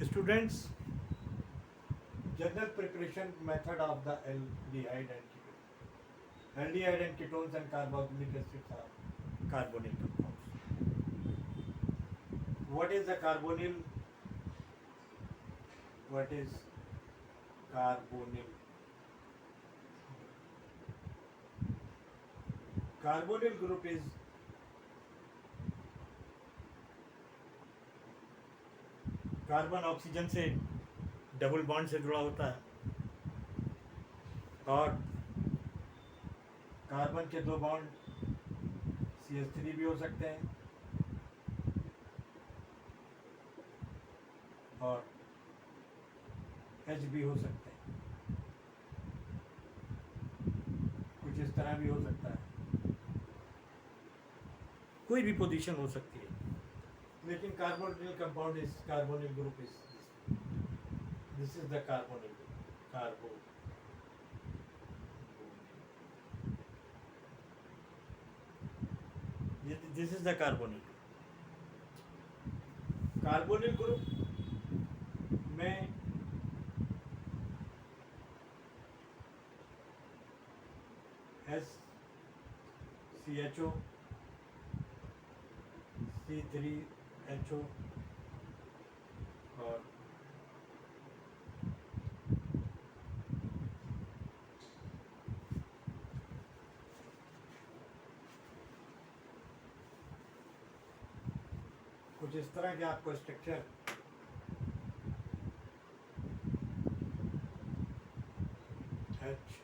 Students, general preparation method of the aldehyde and ketone. Aldehyde and ketones and carboxylic acids are carbonyl compounds. What is the carbonyl? What is carbonyl? Carbonyl group is carbon oxygen से double bond से जुड़ा होता है और carbon के दो bond CH3 भी हो सकते हैं और H भी हो सकते हैं, कुछ इस तरह भी हो सकता है, कोई भी पोजीशन हो सकती है, लेकिन carbonyl compound is carbonyl group is this is the carbonyl कार्बो this is the carbonyl group में SCHO C3HO और कुछ इस तरह के आपको स्ट्रक्चर H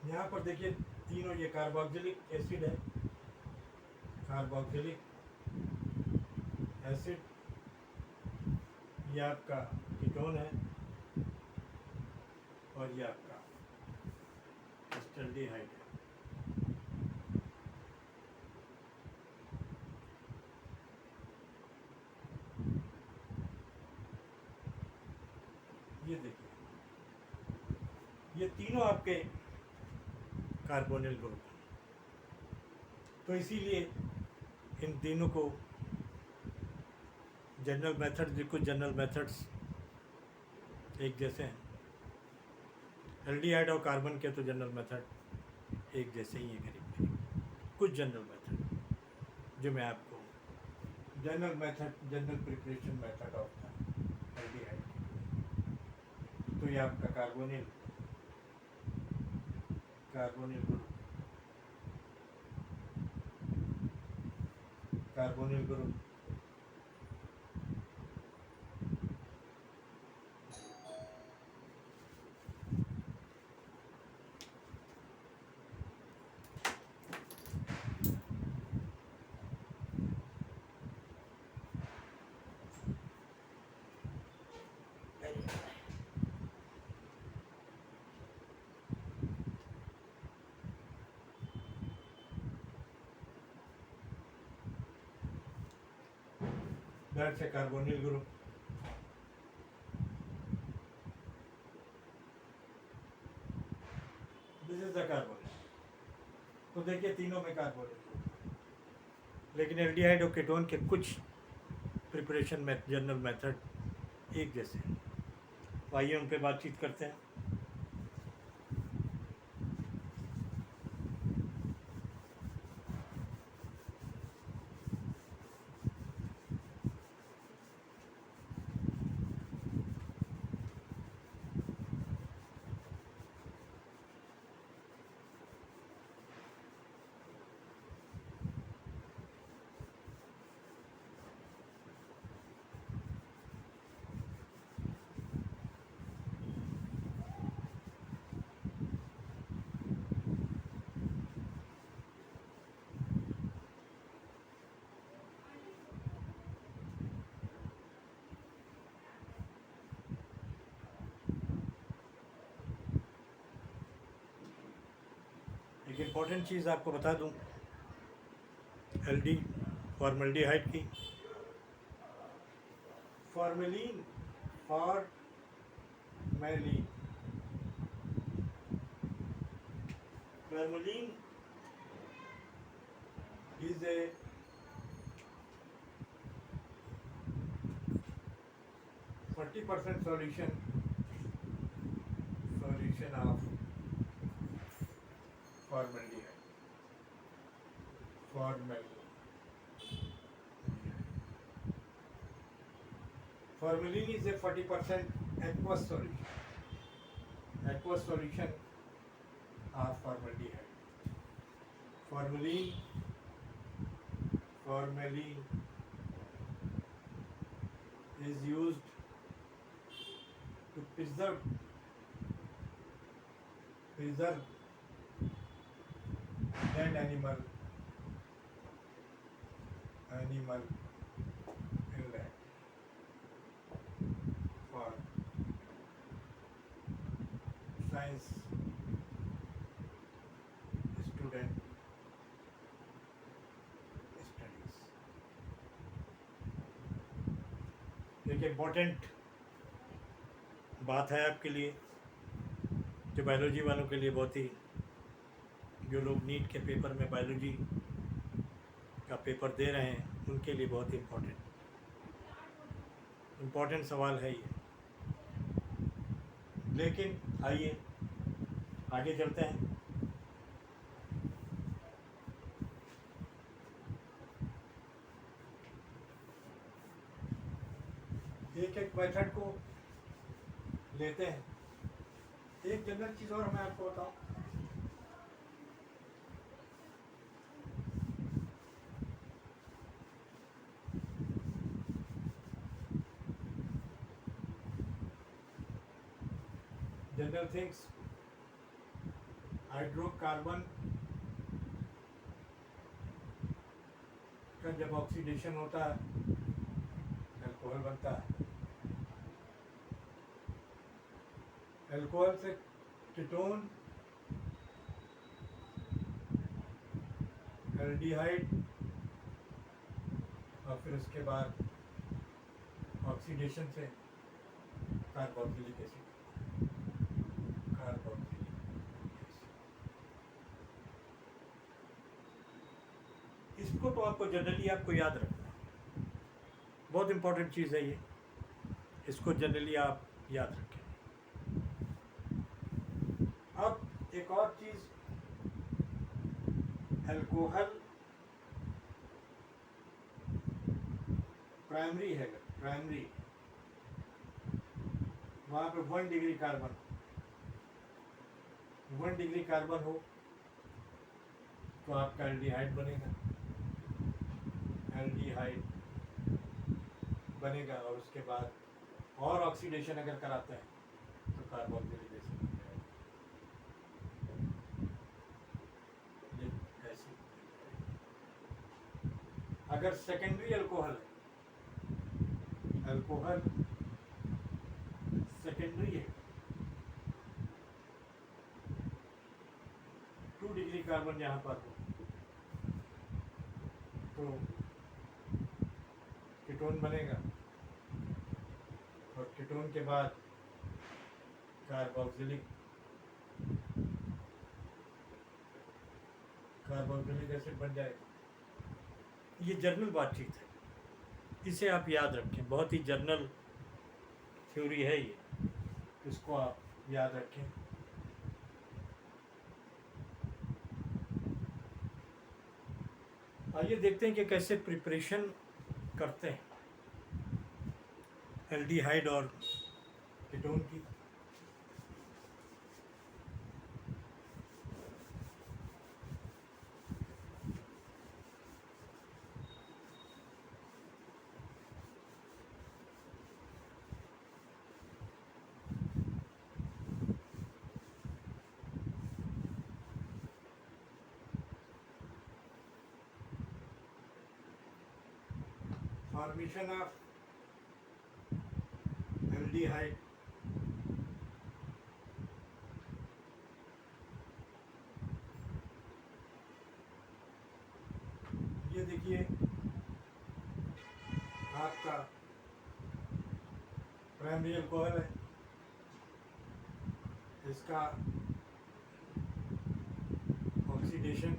यहाँ पर देखिए तीनों, ये कार्बोक्सिलिक एसिड है, कार्बोक्सिलिक एसिड, ये आपका कीटोन है और ये आपका एस्टल्डिहाइड है। ये देखिए, ये तीनों आपके कार्बोनिल ग्रुप हैं, तो इसीलिए इन तीनों को जनरल मेथड, कुछ जनरल मेथड्स एक जैसे हैं, एल्डिहाइड और कार्बन के तो जनरल मेथड एक जैसे ही हैं करीब। कुछ जनरल मेथड जो मैं आपको general method, general preparation method of the aldehyde, तो ये आपका carbonyl group, carbonyl group that's a carbonyl group. This is the carbonyl. तो देखिए तीनों में कार्बोनिल ग्रुप, लेकिन एल्डिहाइड और कीटोन के कुछ प्रिपरेशन में जनरल मेथड एक जैसे हैं। तो आइए उन पर बातचीत करते हैं। एक इम्पॉर्टेंट चीज़ आपको बता दूं, एल डी फॉर्मल्डिहाइड की, formalin, formalin, formalin is a %40 solution of formaldehyde. Formalin is a 40% aqueous solution of formaldehyde. Formalin is used to preserve dead animal inlet for science student studies. एक important बात है आपके लिए, जो biology वालों के लिए बहुत ही, जो लोग नीट के पेपर में बायोलॉजी का पेपर दे रहे हैं उनके लिए बहुत ही इम्पोर्टेंट सवाल है ये। लेकिन आइए आगे चलते हैं। एक एक मेथड को लेते हैं। एक जनरल चीज़ और मैं आपको बताऊं, जनरल थिंग्स, हाइड्रोकार्बन का जब ऑक्सीडेशन होता है अल्कोहल बनता है। अल्कोहल से कीटोन, एल्डिहाइड और फिर उसके बाद ऑक्सीडेशन से कार्बोक्सिलिक एसिड। इसको तो आपको जनरली आपको याद रखना है, बहुत इंपॉर्टेंट चीज़ है ये, इसको जनरली आप याद रखें। अब एक और चीज़, अल्कोहल प्राइमरी है, प्राइमरी वहाँ पे 1 डिग्री कार्बन हो तो आपका एल्डिहाइड बनेगा और उसके बाद और ऑक्सीडेशन अगर कराता है तो कार्बोक्सिलिक एसिड बन जाएगा। ऐसे अगर सेकेंडरी अल्कोहल सेकेंडरी है, 2 डिग्री कार्बन यहाँ पर हो तो कीटोन बनेगा और कीटोन के बाद कार्बोक्सिलिक एसिड बन जाएगा। ये जर्नल बातचीत है, इसे आप याद रखें, बहुत ही जर्नल थ्योरी है ये, इसको आप याद रखें। आइए देखते हैं कि कैसे प्रिपरेशन करते हैं एल्डिहाइड और कीटोन की। Formation of aldehyde, ये देखिए आपका प्राइमरी अल्कोहल है, इसका ऑक्सीडेशन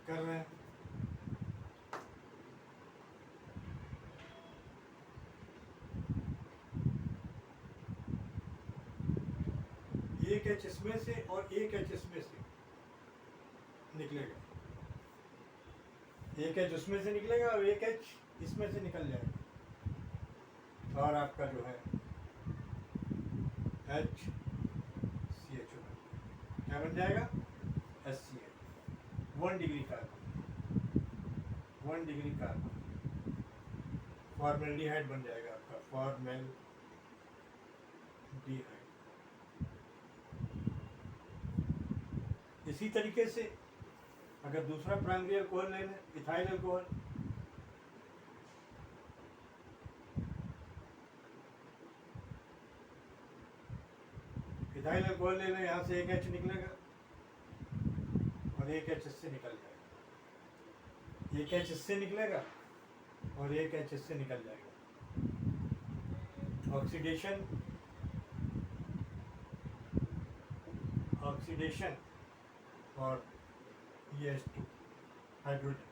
कर रहे हैं। एक एच इसमें से और एक एच इसमें से निकलेगा, एक एच उसमें से निकलेगा और एक एच इसमें से निकल जाएगा, और आपका जो है एच सी एच क्या बन जाएगा, S C H. 1 degree carbon, 1 degree carbon formaldehyde बन जाएगा आपका, फॉर्मेल्डिहाइड। इसी तरीके से अगर दूसरा प्राइमरी अल्कोहल ले लें, इथाइल अल्कोहल, इथाइल अल्कोहल ले लें, यहाँ से एक एच निकलेगा और एक एच इससे निकल जाएगा, एक एच इससे निकलेगा और एक एच इससे निकल जाएगा। ऑक्सीडेशन, ऑक्सीडेशन और ये H2 हाइड्रोजन,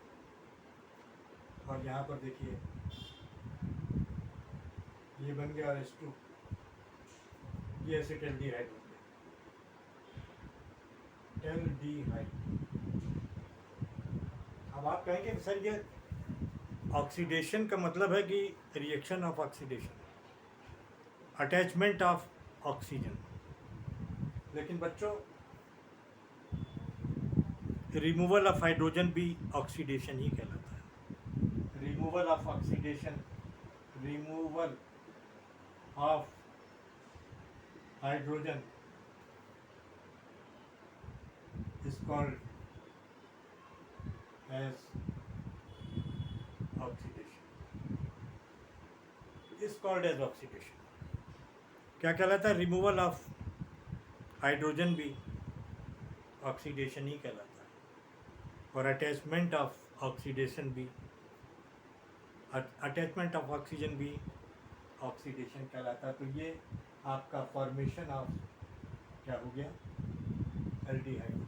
और यहाँ पर देखिए ये बन गया H2, ये एसिटल्डिहाइड बन गया, एल्डिहाइड। अब आप कहेंगे सर ये ऑक्सीडेशन का मतलब है कि reaction of oxidation, attachment of oxygen, लेकिन बच्चों रिमूवल ऑफ हाइड्रोजन भी ऑक्सीडेशन ही कहलाता है। Removal of oxidation, removal of hydrogen is called as oxidation, is called as oxidation। क्या कहलाता है, रिमूवल ऑफ हाइड्रोजन भी ऑक्सीडेशन ही कहलाता है, और अटैचमेंट ऑफ ऑक्सीडेशन भी, अटैचमेंट ऑफ ऑक्सीजन भी ऑक्सीडेशन कहलाता है। तो ये आपका फॉर्मेशन ऑफ क्या हो गया, एल्डिहाइड।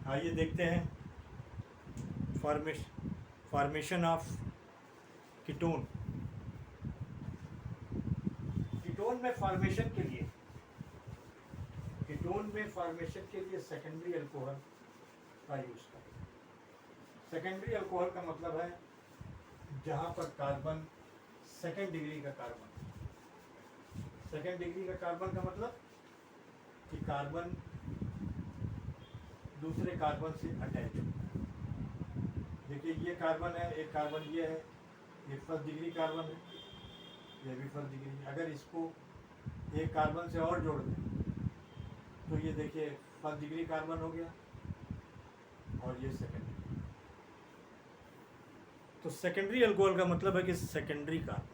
आइए देखते हैं फॉर्मेशन ऑफ कीटोन। कीटोन में फॉर्मेशन के लिए, कीटोन में फॉर्मेशन के लिए सेकेंडरी अल्कोहल का यूज करें। सेकेंडरी अल्कोहल का मतलब है जहां पर कार्बन सेकेंड डिग्री का कार्बन, सेकेंड डिग्री का कार्बन का मतलब कि कार्बन दूसरे कार्बन से अटैच हो। देखिए ये कार्बन है, एक कार्बन ये है, ये फर्स्ट डिग्री कार्बन है, ये भी फर्स्ट डिग्री। अगर इसको एक कार्बन से और जोड़ दें तो ये देखिए फर्स्ट डिग्री कार्बन हो गया और ये सेकेंड डिग्री। तो सेकेंडरी अल्कोहल का मतलब है कि सेकेंडरी कार्बन,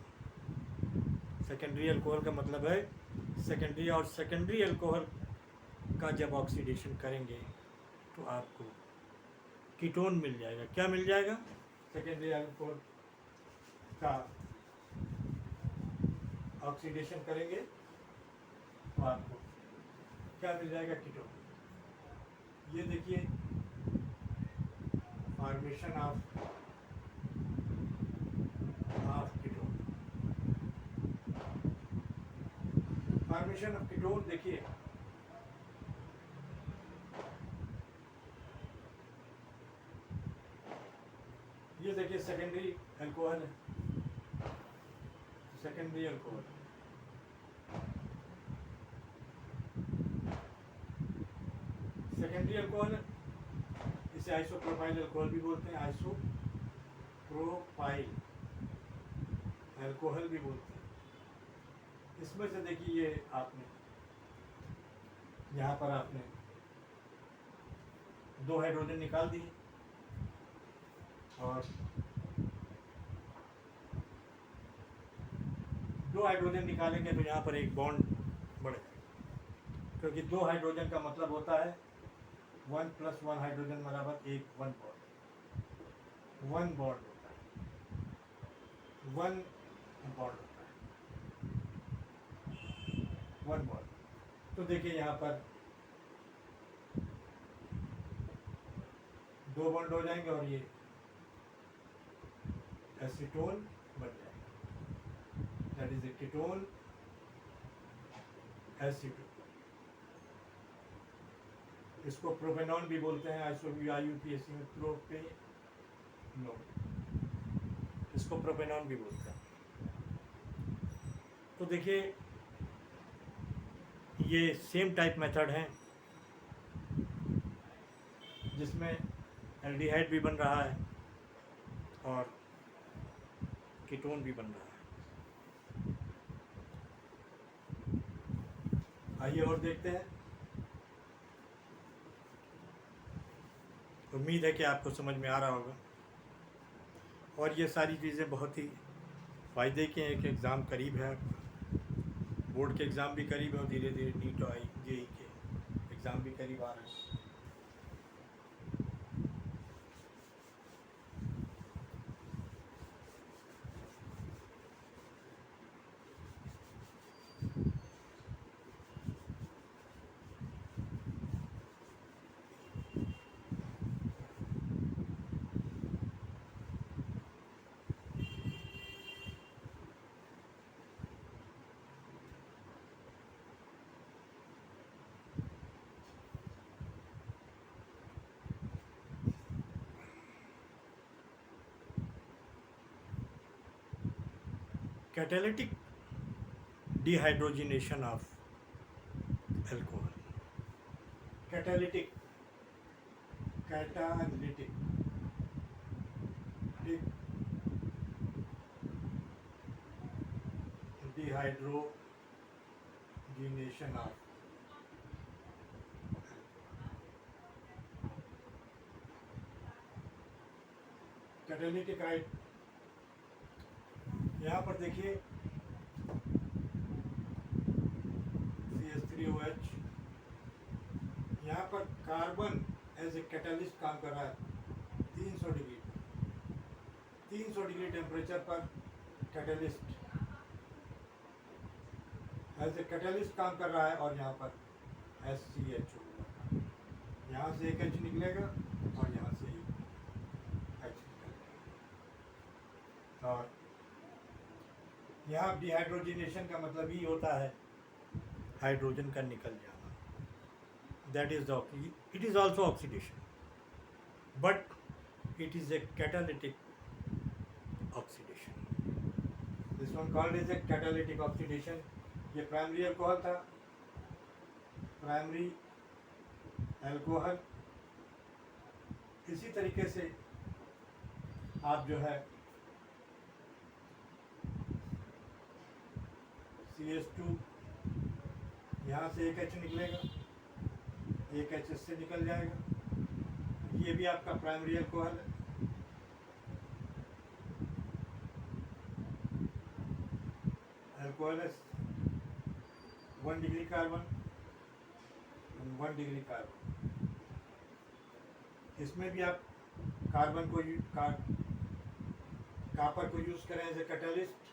सेकेंडरी अल्कोहल का मतलब है सेकेंडरी, और सेकेंडरी अल्कोहल का जब ऑक्सीडेशन करेंगे तो आपको कीटोन मिल जाएगा। क्या मिल जाएगा, सेकेंडरी अल्कोहल का ऑक्सीडेशन करेंगे तो आपको क्या मिल जाएगा, कीटोन। ये देखिए formation of ketone, formation of ketone. देखिए ये देखिए सेकेंडरी अल्कोहल है, सेकेंडरी अल्कोहल, सेकेंडरी अल्कोहल, इसे आइसोप्रोपाइल अल्कोहल भी बोलते हैं, आइसोप्रोपाइल अल्कोहल भी बोलते हैं। इसमें से देखिए ये आपने यहाँ पर आपने 2 हाइड्रोजन निकाल दिए और 2 हाइड्रोजन निकालेंगे तो यहाँ पर एक बॉन्ड बढ़ेगा, क्योंकि 2 हाइड्रोजन का मतलब होता है 1 + 1 हाइड्रोजन बराबर 1 बॉन्ड। वन बॉन्ड होता है, वन बॉन्ड होता है, वन बॉन्ड। तो देखिए यहाँ पर दो बॉन्ड हो जाएंगे और ये एसीटोन बन जाएगा, that is a ketone acetone. इसको प्रोपेनॉन भी बोलते हैं, IUPAC में प्रोपेनॉन, इसको प्रोपेनॉन भी बोलते हैं। तो देखिए ये सेम टाइप मेथड है जिसमें एल्डिहाइड भी बन रहा है और कीटोन भी बन रहा है। आइए और देखते हैं। उम्मीद है कि आपको समझ में आ रहा होगा और ये सारी चीज़ें बहुत ही फ़ायदे की हैं। एक एग्ज़ाम करीब है, बोर्ड के एग्ज़ाम भी करीब है और धीरे धीरे नीट और JEE के एग्ज़ाम भी करीब आ रहे हैं। Catalytic dehydrogenation of alcohol. Catalytic dehydrogenation of catalytic right. यहाँ पर देखिए CH3OH, यहाँ पर कार्बन एज ए कैटलिस्ट काम कर रहा है 300 डिग्री टेम्परेचर पर कैटलिस्ट एज ए कैटलिस्ट काम कर रहा है और यहाँ पर SCHO, यहाँ से एक H निकलेगा और यहाँ से एक H निकलेगा। और यहाँ डिहाइड्रोजनेशन का मतलब ही होता है हाइड्रोजन का निकल जाना, that is it is also oxidation but it is a catalytic oxidation. This one called is a catalytic oxidation. ये प्राइमरी अल्कोहल था, प्राइमरी अल्कोहल। इसी तरीके से आप जो है CH2, यहाँ से एक H निकलेगा, एक H इससे निकल जाएगा, ये भी आपका प्राइमरी अल्कोहल है। Alcohol 1 degree carbon, 1 degree carbon. इसमें भी आप कार्बन को कापर को यूज करें as a catalyst.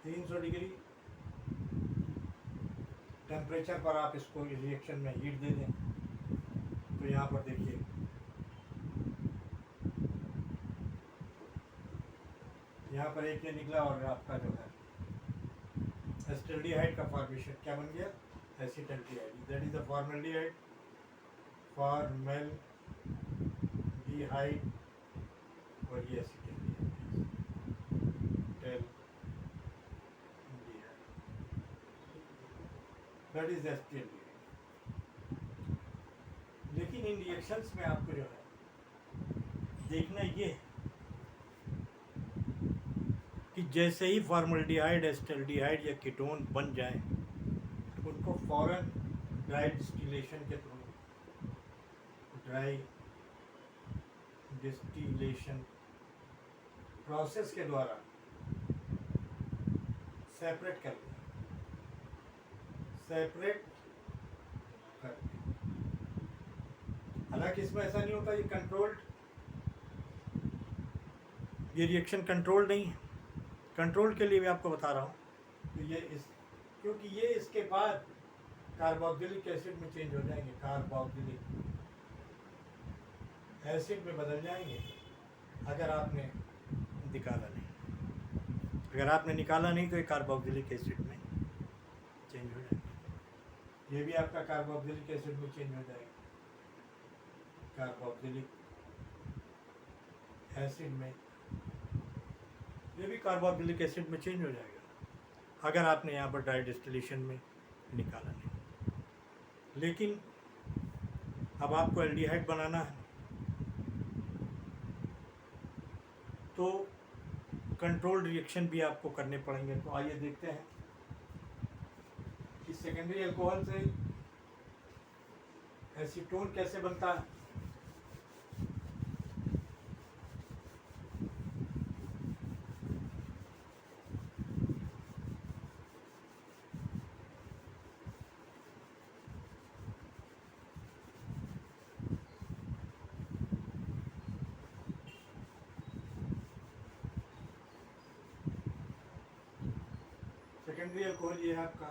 300 degree temperature पर आप इसको रिएक्शन में हीट दे दें। तो यहाँ पर देखिए यहाँ पर एक ये निकला और आपका जो है एसिटाल्डिहाइड का फॉर्मेशन क्या बन गया, acetaldehyde. That is the formaldehyde, formaldehyde और ये एसिटाल्डिहाइड, दैट इज एसिटाल्डिहाइड। लेकिन इन रिएक्शंस में आपको जो है देखना ये है कि जैसे ही फॉर्मल्डिहाइड, एसिटाल्डिहाइड या कीटोन बन जाए तो उनको फौरन ड्राई डिस्टिलेशन के थ्रू, ड्राई डिस्टिलेशन प्रोसेस के द्वारा सेपरेट कर दें, सेपरेट कर दें, हालांकि इसमें ऐसा नहीं होता, ये रिएक्शन कंट्रोल नहीं है। कंट्रोल के लिए भी आपको बता रहा हूँ क्योंकि ये इसके बाद कार्बोक्सिलिक एसिड में चेंज हो जाएंगे, कार्बोक्सिलिक एसिड में बदल जाएंगे अगर आपने निकाला नहीं। अगर आपने निकाला नहीं तो ये कार्बोक्सिलिक एसिड में चेंज हो जाएगा। ये भी आपका कार्बोक्सिलिक एसिड में चेंज हो जाएगा, कार्बोक्सिलिक एसिड में, ये भी कार्बोक्सिलिक एसिड में चेंज हो जाएगा अगर आपने यहाँ पर ड्राई डिस्टिलेशन में निकाला नहीं। लेकिन अब आपको एल्डिहाइड बनाना है तो कंट्रोल रिएक्शन भी आपको करने पड़ेंगे। तो आइए देखते हैं कि सेकेंडरी अल्कोहल से एसीटोन कैसे बनता है। सेकेंडरी अल्कोहल ये है आपका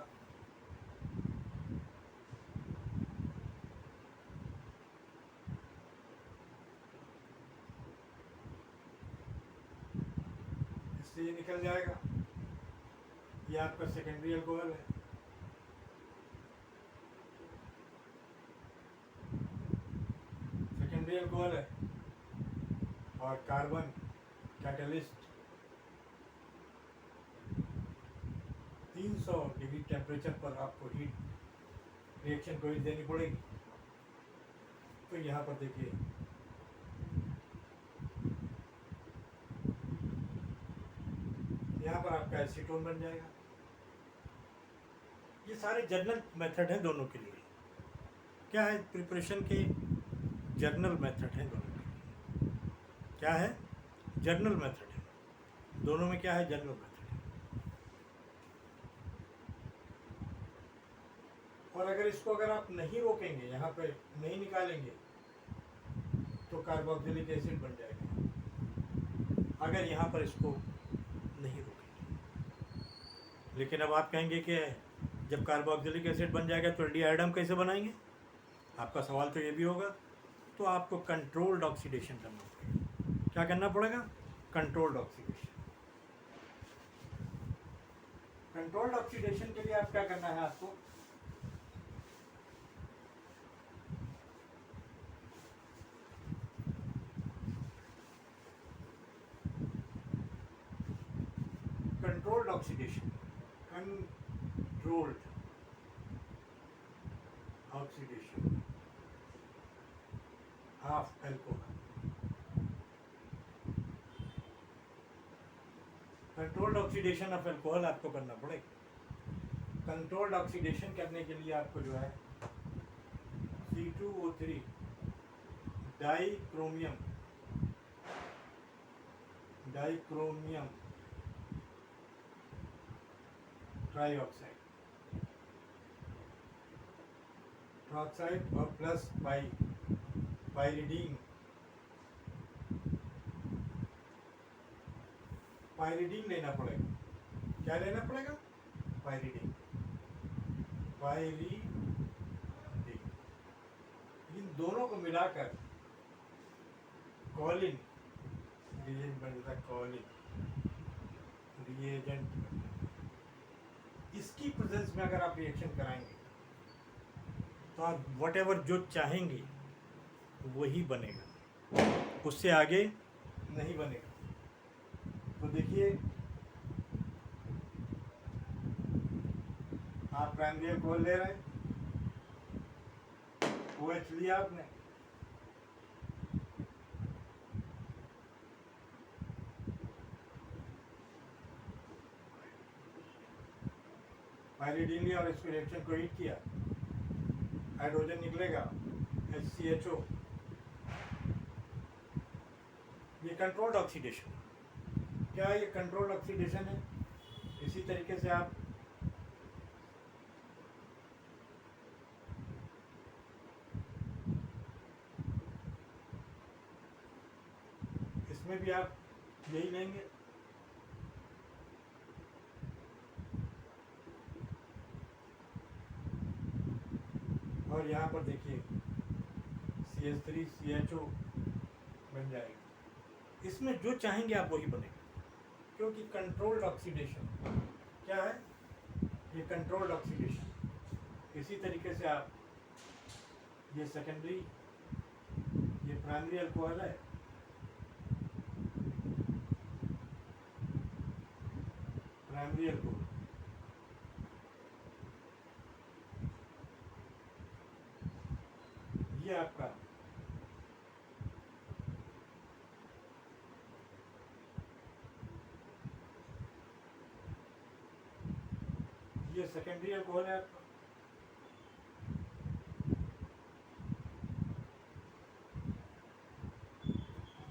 इससे ये निकल जाएगा, ये आपका सेकेंडरी अल्कोहल है। सेकेंडरी अल्कोहल है और कार्बन कैटलिस्ट 300 डिग्री टेम्परेचर पर आपको हीट रिएक्शन को ही देनी पड़ेगी। तो यहाँ पर देखिए यहाँ पर आपका एसीटोन बन जाएगा। ये सारे जर्नल मेथड हैं दोनों के लिए। क्या है प्रिपरेशन के जर्नल मेथड हैं दोनों के लिए। क्या है जर्नल मेथड है दोनों में। क्या है जर्नल मेथड। और अगर इसको अगर आप नहीं रोकेंगे, यहाँ पे नहीं निकालेंगे तो कार्बोक्सिलिक एसिड बन जाएगा अगर यहाँ पर इसको नहीं रोकेंगे। लेकिन अब आप कहेंगे कि जब कार्बोक्सिलिक एसिड बन जाएगा तो एल्डिहाइड हम कैसे बनाएंगे। आपका सवाल तो ये भी होगा। तो आपको कंट्रोल्ड ऑक्सीडेशन करना पड़ेगा। क्या करना पड़ेगा? Controlled oxidation. कंट्रोल्ड ऑक्सीडेशन के लिए आप क्या करना है, आपको controlled oxidation, controlled oxidation of alcohol. Controlled oxidation of alcohol आपको करना पड़ेगा। कंट्रोल्ड ऑक्सीडेशन करने के लिए आपको जो है C2O3 डाइक्रोमियम ट्राइऑक्साइड और प्लस पाइरिडीन लेना पड़ेगा। क्या लेना पड़ेगा? पाइरिडीन। इन दोनों को मिलाकर कॉलिन रिएजेंट बनता है। कॉलिन रिएजेंट, इसकी प्रेजेंस में अगर आप रिएक्शन कराएंगे तो आप व्हाटएवर जो चाहेंगे वही बनेगा, उससे आगे नहीं बनेगा। तो देखिए आप प्राइमरी अल्कोहल ले रहे हैं, OH लिया आपने, पाइरिडीन लिया और इसको रिएक्शन को हीट किया, हाइड्रोजन निकलेगा HCHO। ये कंट्रोल्ड ऑक्सीडेशन। क्या ये कंट्रोल्ड ऑक्सीडेशन है? इसी तरीके से आप इसमें भी आप यही लेंगे। और यहाँ पर देखिए CH3 CHO बन जाएगा। इसमें जो चाहेंगे आप वही बनेगा, क्योंकि कंट्रोल्ड ऑक्सीडेशन क्या है, ये कंट्रोल्ड ऑक्सीडेशन। इसी तरीके से आप ये सेकेंडरी, ये प्राइमरी अल्कोहल है, प्राइमरी अल्कोहल, ये आपका ये सेकेंडरी अल्कोहल है आपका।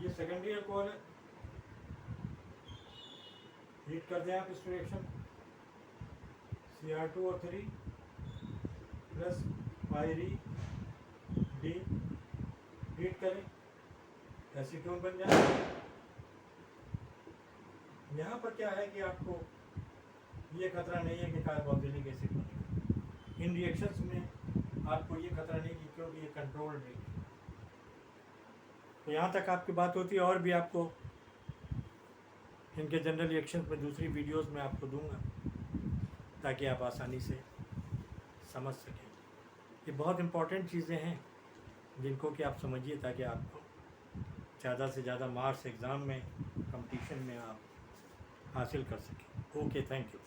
ये सेकेंडरी अल्कोहल है। हीट कर दें आप इस रिएक्शन, Cr2O3 प्लस पायरी डी, हीट करें, एसीटोन बन जाए। यहाँ पर क्या है कि आपको ये खतरा नहीं है कि कार्बोक्सिलिक एसिड बनेगा। इन रिएक्शंस में आपको ये खतरा नहीं कि क्योंकि ये कंट्रोल्ड रिएक्शन। तो यहाँ तक आपकी बात होती है, और भी आपको इनके जनरल रिएक्शंस में दूसरी वीडियोस में आपको दूंगा, ताकि आप आसानी से समझ सकें। ये बहुत इम्पॉर्टेंट चीज़ें हैं जिनको कि आप समझिए, ताकि आपको ज़्यादा से ज़्यादा मार्क्स एग्ज़ाम में, कंपटीशन में आप हासिल कर सकें। Okay, thank you.